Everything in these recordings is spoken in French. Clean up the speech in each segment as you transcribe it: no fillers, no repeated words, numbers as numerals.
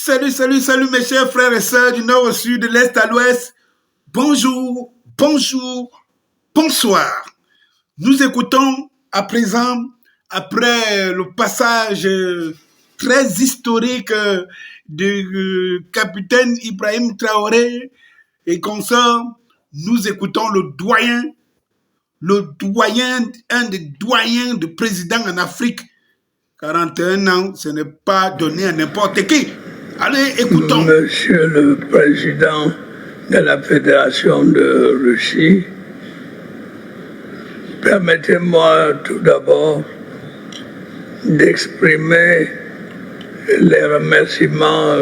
Salut, salut, salut mes chers frères et sœurs du nord au sud, de l'est à l'ouest. Bonjour, bonjour, bonsoir. Nous écoutons à présent, après le passage très historique du capitaine Ibrahim Traoré et consort, nous écoutons un des doyens de présidents en Afrique. 41 ans, ce n'est pas donné à n'importe qui. Allez, écoutons. Monsieur le Président de la Fédération de Russie, permettez-moi tout d'abord d'exprimer les remerciements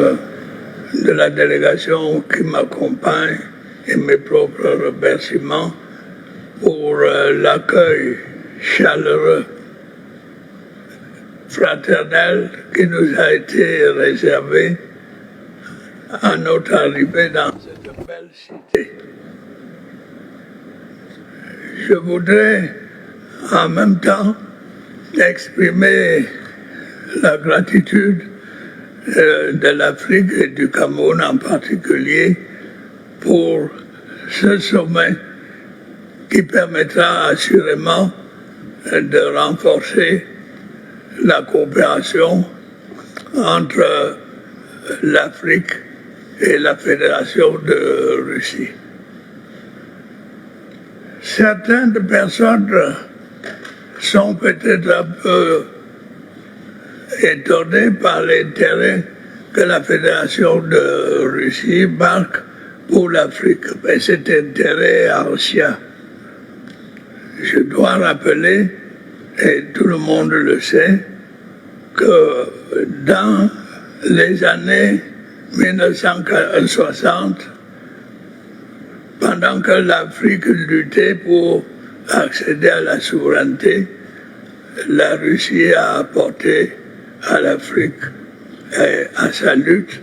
de la délégation qui m'accompagne et mes propres remerciements pour l'accueil chaleureux, fraternel qui nous a été réservé à notre arrivée dans cette belle cité. Je voudrais en même temps exprimer la gratitude de l'Afrique et du Cameroun en particulier pour ce sommet qui permettra assurément de renforcer la coopération entre l'Afrique et la Fédération de Russie. Certaines personnes sont peut-être un peu étonnées par l'intérêt que la Fédération de Russie marque pour l'Afrique, mais cet intérêt est ancien. Je dois rappeler, et tout le monde le sait, que dans les années 1960, pendant que l'Afrique luttait pour accéder à la souveraineté, la Russie a apporté à l'Afrique et à sa lutte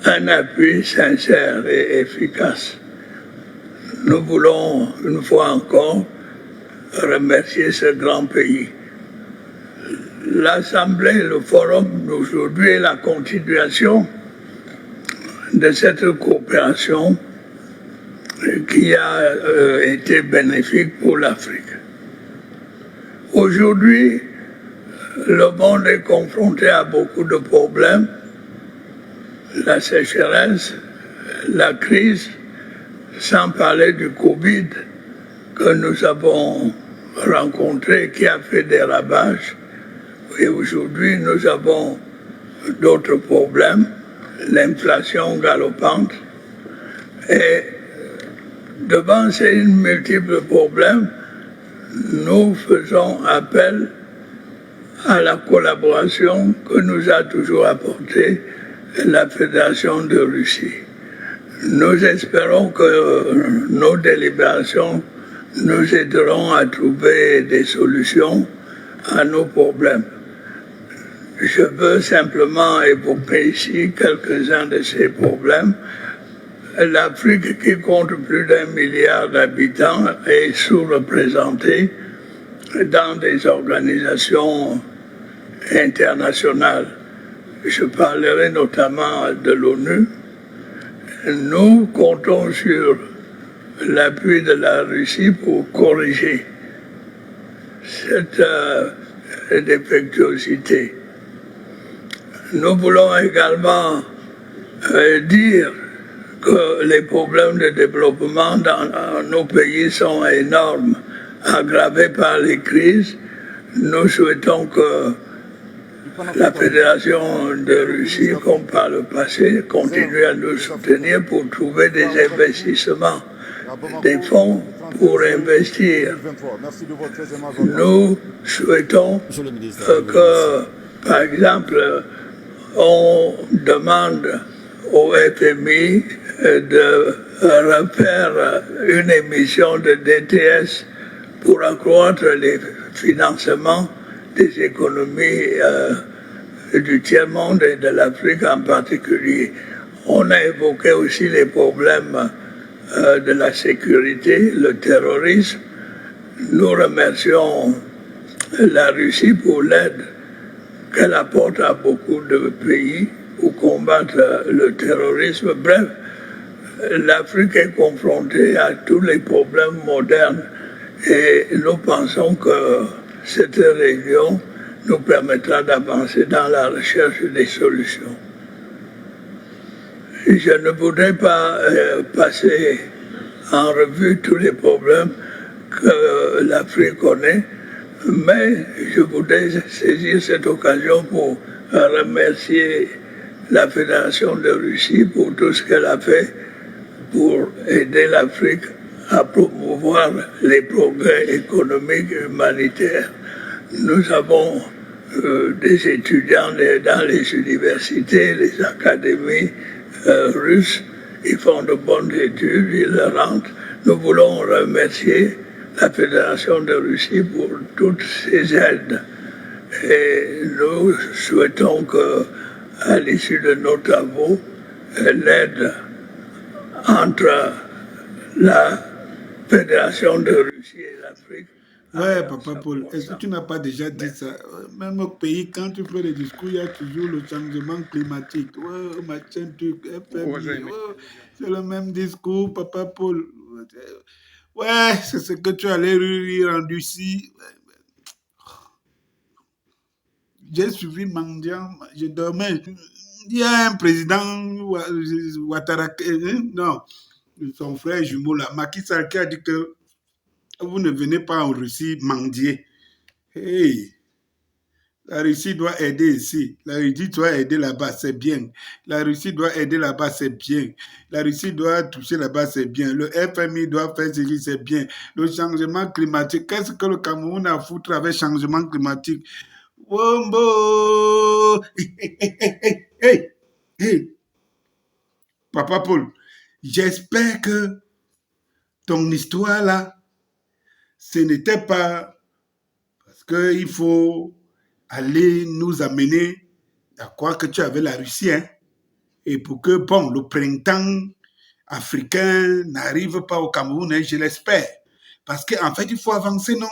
un appui sincère et efficace. Nous voulons une fois encore remercier ce grand pays. L'Assemblée, le forum d'aujourd'hui est la continuation de cette coopération qui a été bénéfique pour l'Afrique. Aujourd'hui, le monde est confronté à beaucoup de problèmes. La sécheresse, la crise, sans parler du Covid que nous avons rencontré, qui a fait des ravages. Et aujourd'hui, nous avons d'autres problèmes, l'inflation galopante. Et devant ces multiples problèmes, nous faisons appel à la collaboration que nous a toujours apportée la Fédération de Russie. Nous espérons que nos délibérations nous aideront à trouver des solutions à nos problèmes. Je veux simplement évoquer ici quelques-uns de ces problèmes. L'Afrique, qui compte plus d'1 milliard d'habitants, est sous-représentée dans des organisations internationales. Je parlerai notamment de l'ONU. Nous comptons sur l'appui de la Russie pour corriger cette défectuosité. Nous voulons également dire que les problèmes de développement dans nos pays sont énormes, aggravés par les crises. Nous souhaitons que la Fédération de Russie, comme par le passé, continue à nous soutenir pour trouver des investissements, des fonds pour investir. Nous souhaitons que, par exemple, on demande au FMI de refaire une émission de DTS pour accroître les financements des économies du tiers-monde et de l'Afrique en particulier. On a évoqué aussi les problèmes de la sécurité, le terrorisme. Nous remercions la Russie pour l'aide qu'elle apporte à beaucoup de pays pour combattre le terrorisme. Bref, l'Afrique est confrontée à tous les problèmes modernes et nous pensons que cette région nous permettra d'avancer dans la recherche des solutions. Je ne voudrais pas passer en revue tous les problèmes que l'Afrique connaît, mais je voudrais saisir cette occasion pour remercier la Fédération de Russie pour tout ce qu'elle a fait pour aider l'Afrique à promouvoir les progrès économiques et humanitaires. Nous avons des étudiants dans les universités, les académies russes, ils font de bonnes études, ils rentrent. Nous voulons remercier la Fédération de Russie pour toutes ces aides. Et nous souhaitons qu'à l'issue de nos travaux, l'aide entre la Fédération de Russie et l'Afrique. Ouais, Papa Paul, est-ce que tu n'as pas déjà dit ça? Même au pays, quand tu fais des discours, il y a toujours le changement climatique. Ouais, machin, truc, FMI, ouais, c'est le même discours, Papa Paul. Ouais, c'est ce que tu allais rire en Russie. J'ai suivi Mandian, je dormais. Il y a un président, Ouattara, non, son frère jumeau là, Macky Sall, qui a dit que vous ne venez pas en Russie mendier. Hey, la Russie doit aider ici. La Russie doit aider là-bas, c'est bien. La Russie doit aider là-bas, c'est bien. La Russie doit toucher là-bas, c'est bien. Le FMI doit faire ceci, c'est bien. Le changement climatique, qu'est-ce que le Cameroun a à foutre avec le changement climatique? Wombo! Hey, Papa Paul, j'espère que ton histoire là, ce n'était pas parce qu'il faut aller nous amener à croire que tu avais la Russie, hein, et pour que, bon, le printemps africain n'arrive pas au Cameroun, hein, je l'espère. Parce qu'en fait, il faut avancer, non?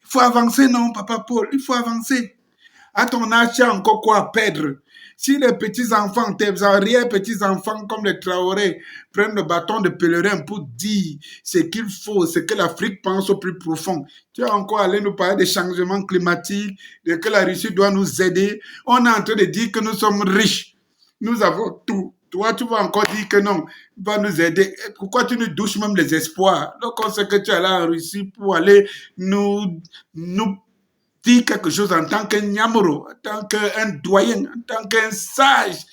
Il faut avancer, non, Papa Paul? Il faut avancer. À ton âge, tu as encore quoi à perdre? Si les petits-enfants, tes arrière-petits-enfants comme les Traoré prennent le bâton de pèlerin pour dire ce qu'il faut, ce que l'Afrique pense au plus profond, tu as encore allé nous parler des changements climatiques, de que la Russie doit nous aider. On est en train de dire que nous sommes riches. Nous avons tout. Toi, tu vas encore dire que non, il va nous aider. Pourquoi tu nous douches même les espoirs? Donc, on sait que tu es là en Russie pour aller nous dire quelque chose en tant qu'un Nyamoro, en tant qu'un doyen, en tant qu'un sage.